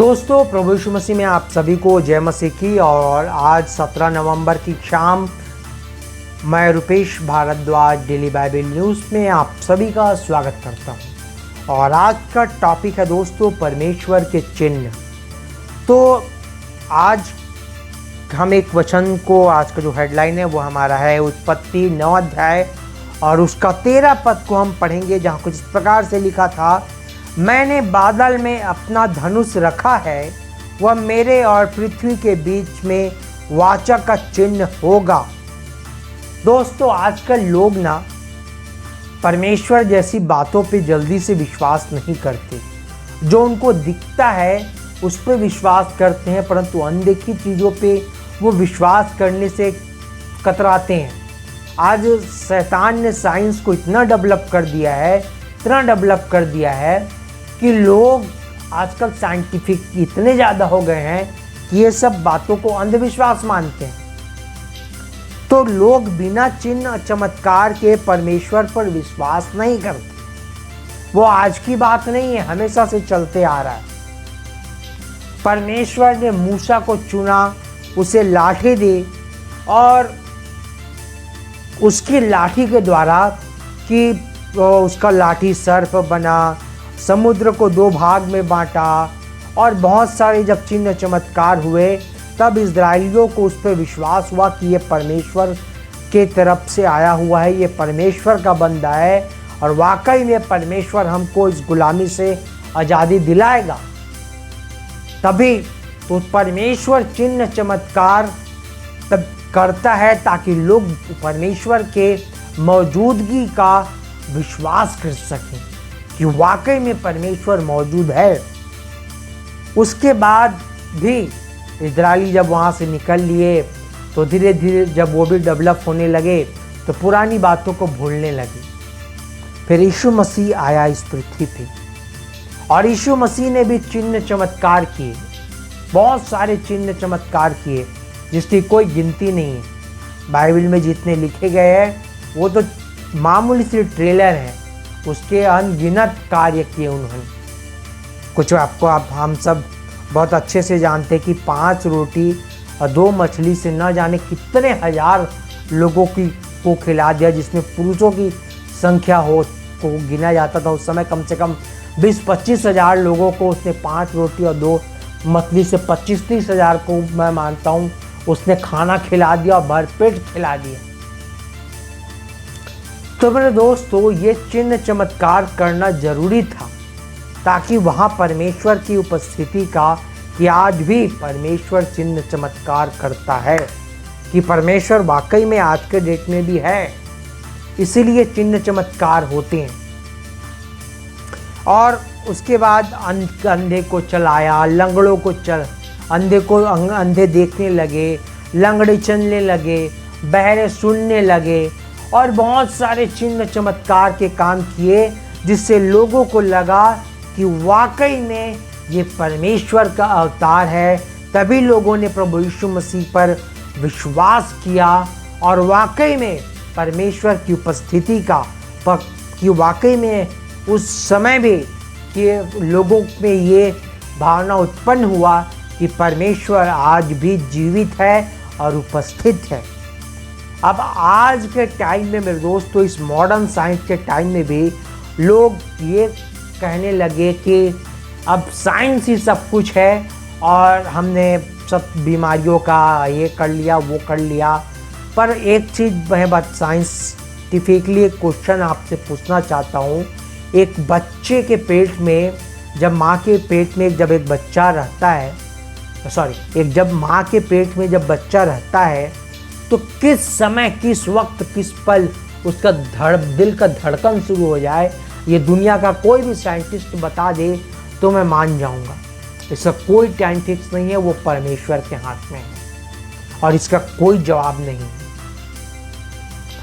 दोस्तों, प्रभु यीशु मसीह में आप सभी को जय मसीह की। और आज 17 नवंबर की शाम मैं Rupesh Bhardwaj daily Bible news में आप सभी का स्वागत करता हूं। और आज का टॉपिक है दोस्तों परमेश्वर के चिन्ह। तो आज हम एक वचन को, आज का जो हेडलाइन है वो हमारा है उत्पत्ति 9 अध्याय और उसका 13 पद को हम पढ़ेंगे, जहाँ कुछ इस प्रकार से लिखा था, मैंने बादल में अपना धनुष रखा है, वह मेरे और पृथ्वी के बीच में वाचा का चिन्ह होगा। दोस्तों, आजकल लोग ना परमेश्वर जैसी बातों पे जल्दी से विश्वास नहीं करते। जो उनको दिखता है उस पर विश्वास करते हैं, परंतु अनदेखी चीज़ों पे वो विश्वास करने से कतराते हैं। आज शैतान ने साइंस को इतना डेवलप कर दिया है, इतना डेवलप कर दिया है कि लोग आजकल साइंटिफिक इतने ज़्यादा हो गए हैं कि ये सब बातों को अंधविश्वास मानते हैं। तो लोग बिना चिन्ह चमत्कार के परमेश्वर पर विश्वास नहीं करते। वो आज की बात नहीं है, हमेशा से चलते आ रहा है। परमेश्वर ने मूसा को चुना, उसे लाठी दी और उसकी लाठी के द्वारा कि उसका लाठी सर्प बना, समुद्र को 2 भाग में बांटा और बहुत सारे जब चिन्ह चमत्कार हुए तब इस्राएलियों को उस पर विश्वास हुआ कि ये परमेश्वर के तरफ से आया हुआ है, ये परमेश्वर का बंदा है और वाकई में परमेश्वर हमको इस गुलामी से आज़ादी दिलाएगा। तभी तो परमेश्वर चिन्ह चमत्कार तब करता है ताकि लोग परमेश्वर के मौजूदगी का विश्वास कर सकें कि वाकई में परमेश्वर मौजूद है। उसके बाद भी इस्राएली जब वहाँ से निकल लिए तो धीरे धीरे जब वो भी डेवलप होने लगे तो पुरानी बातों को भूलने लगे। फिर यीशु मसीह आया इस पृथ्वी पे और यीशु मसीह ने भी चिन्ह चमत्कार किए, बहुत सारे चिन्ह चमत्कार किए जिसकी कोई गिनती नहीं है। बाइबल में जितने लिखे गए हैं वो तो मामूली सी ट्रेलर है, उसके अनगिनत कार्य किए उन्होंने। कुछ आपको हम सब बहुत अच्छे से जानते हैं कि 5 रोटी और 2 मछली से न जाने कितने हजार लोगों को खिला दिया, जिसमें पुरुषों की संख्या को गिना जाता था। उस समय कम से कम 20-25 हजार लोगों को उसने 5 रोटी और 2 मछली से 25-30 हजार को मैं मानता हूँ उसने खाना खिला दिया और भरपेट खिला दिया। तो मेरे दोस्तों, ये चिन्ह चमत्कार करना जरूरी था ताकि वहाँ परमेश्वर की उपस्थिति का, कि आज भी परमेश्वर चिन्ह चमत्कार करता है, कि परमेश्वर वाकई में आज के डेट में भी है, इसीलिए चिन्ह चमत्कार होते हैं। और उसके बाद अंधे को चलाया, लंगड़ों को अंधे देखने लगे, लंगड़े चलने लगे, बहरे सुनने लगे और बहुत सारे चिन्ह चमत्कार के काम किए, जिससे लोगों को लगा कि वाकई में ये परमेश्वर का अवतार है। तभी लोगों ने प्रभु यीशु मसीह पर विश्वास किया और वाकई में परमेश्वर की उपस्थिति का, कि वाकई में उस समय भी कि लोगों में ये भावना उत्पन्न हुआ कि परमेश्वर आज भी जीवित है और उपस्थित है। अब आज के टाइम में मेरे दोस्तों, इस मॉडर्न साइंस के टाइम में भी लोग ये कहने लगे कि अब साइंस ही सब कुछ है और हमने सब बीमारियों का ये कर लिया, वो कर लिया। पर एक चीज़ मैं बात साइंटिफिकली एक क्वेश्चन आपसे पूछना चाहता हूँ। एक बच्चे के पेट में, जब माँ के पेट में जब एक बच्चा रहता है, जब माँ के पेट में जब बच्चा रहता है तो किस समय, किस वक्त, किस पल उसका दिल का धड़कन शुरू हो जाए, ये दुनिया का कोई भी साइंटिस्ट बता दे तो मैं मान जाऊंगा। इसका कोई टाइम फिक्स नहीं है, वो परमेश्वर के हाथ में है और इसका कोई जवाब नहीं है।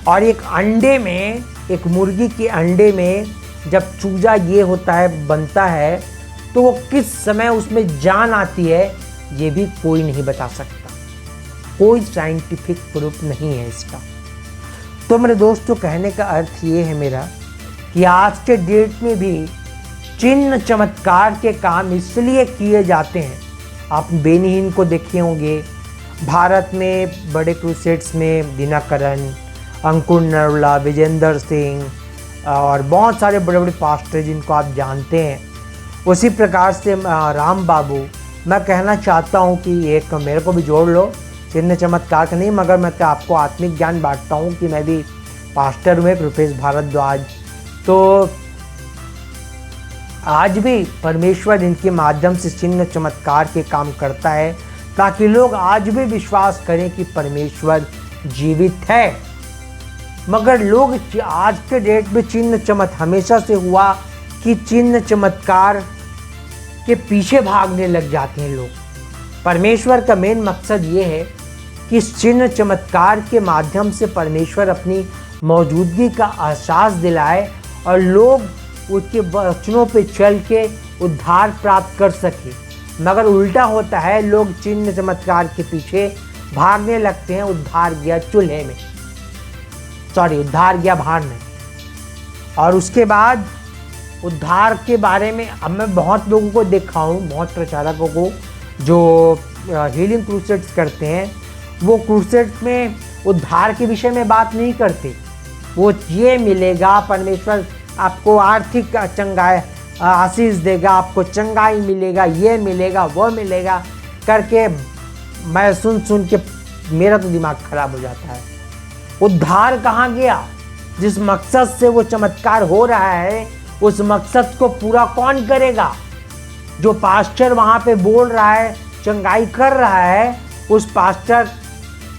और एक अंडे में, एक मुर्गी के अंडे में जब चूजा ये होता है, बनता है, तो वो किस समय उसमें जान आती है ये भी कोई नहीं बता सकता। कोई साइंटिफिक प्रूफ नहीं है इसका। तो मेरे दोस्तों, कहने का अर्थ ये है मेरा कि आज के डेट में भी चिन्ह चमत्कार के काम इसलिए किए जाते हैं। आप बेनिहीन को देखे होंगे, भारत में बड़े क्रूसेड्स में दिनकरन, अंकुर नरोला, विजेंद्र सिंह और बहुत सारे बड़े बड़े पास्टर जिनको आप जानते हैं। उसी प्रकार से राम बाबू, मैं कहना चाहता हूँ कि एक मेरे को भी जोड़ लो, चिन्ह चमत्कार का नहीं, मगर मैं तो आपको आत्मिक ज्ञान बांटता हूँ कि मैं भी पास्टर हूँ रुपेश भारद्वाज। तो आज भी परमेश्वर इनके माध्यम से चिन्ह चमत्कार के काम करता है, ताकि लोग आज भी विश्वास करें कि परमेश्वर जीवित है। मगर लोग आज के डेट में चिन्ह चमत्कार हमेशा से हुआ कि चिन्ह चमत्कार के पीछे भागने लग जाते हैं लोग। परमेश्वर का मेन मकसद ये है कि इस चिन्ह चमत्कार के माध्यम से परमेश्वर अपनी मौजूदगी का एहसास दिलाए और लोग उसके वचनों पे चल के उद्धार प्राप्त कर सके। मगर उल्टा होता है, लोग चिन्ह चमत्कार के पीछे भागने लगते हैं। उद्धार गया चूल्हे में, उद्धार गया भाड़ में। और उसके बाद उद्धार के बारे में अब मैं बहुत लोगों को देखा हूँ, बहुत प्रचारकों को जो हीलिंग क्रूसेड्स करते हैं, वो क्रूसेड्स में उद्धार के विषय में बात नहीं करते। वो ये मिलेगा, परमेश्वर आपको आर्थिक चंगाई आशीष देगा, आपको चंगाई मिलेगा, ये मिलेगा, वो मिलेगा करके मैं सुन के मेरा तो दिमाग खराब हो जाता है। उद्धार कहाँ गया? जिस मकसद से वो चमत्कार हो रहा है, उस मकसद को पूरा कौन करेगा? जो पास्टर वहाँ पे बोल रहा है, चंगाई कर रहा है, उस पास्टर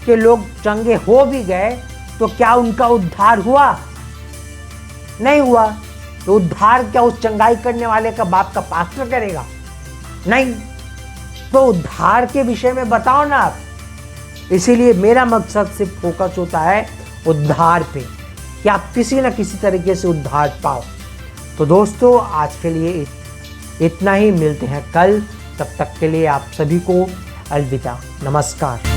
के लोग चंगे हो भी गए तो क्या उनका उद्धार हुआ? नहीं हुआ। तो उद्धार क्या उस चंगाई करने वाले का बाप का पास्टर करेगा? नहीं। तो उद्धार के विषय में बताओ ना आप। इसीलिए मेरा मकसद सिर्फ फोकस होता है उद्धार पे, कि आप किसी न किसी तरीके से उद्धार पाओ। तो दोस्तों, आज के लिए इतना ही। मिलते हैं कल, तब तक के लिए आप सभी को अलविदा, नमस्कार।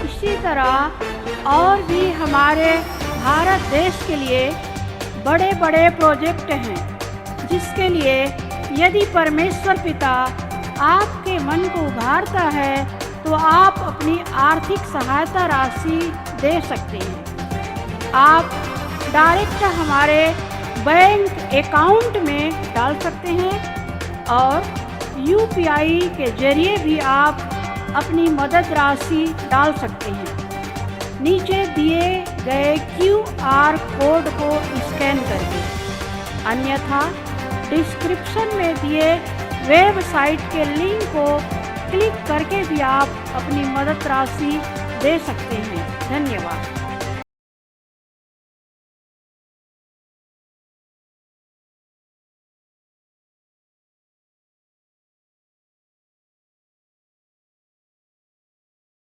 इसी तरह और भी हमारे भारत देश के लिए बड़े बड़े प्रोजेक्ट हैं, जिसके लिए यदि परमेश्वर पिता आपके मन को उभारता है तो आप अपनी आर्थिक सहायता राशि दे सकते हैं। आप डायरेक्ट हमारे बैंक अकाउंट में डाल सकते हैं और UPI के जरिए भी आप अपनी मदद राशि डाल सकते हैं। नीचे दिए गए QR कोड को स्कैन करके, अन्यथा डिस्क्रिप्शन में दिए वेबसाइट के लिंक को क्लिक करके भी आप अपनी मदद राशि दे सकते हैं। धन्यवाद।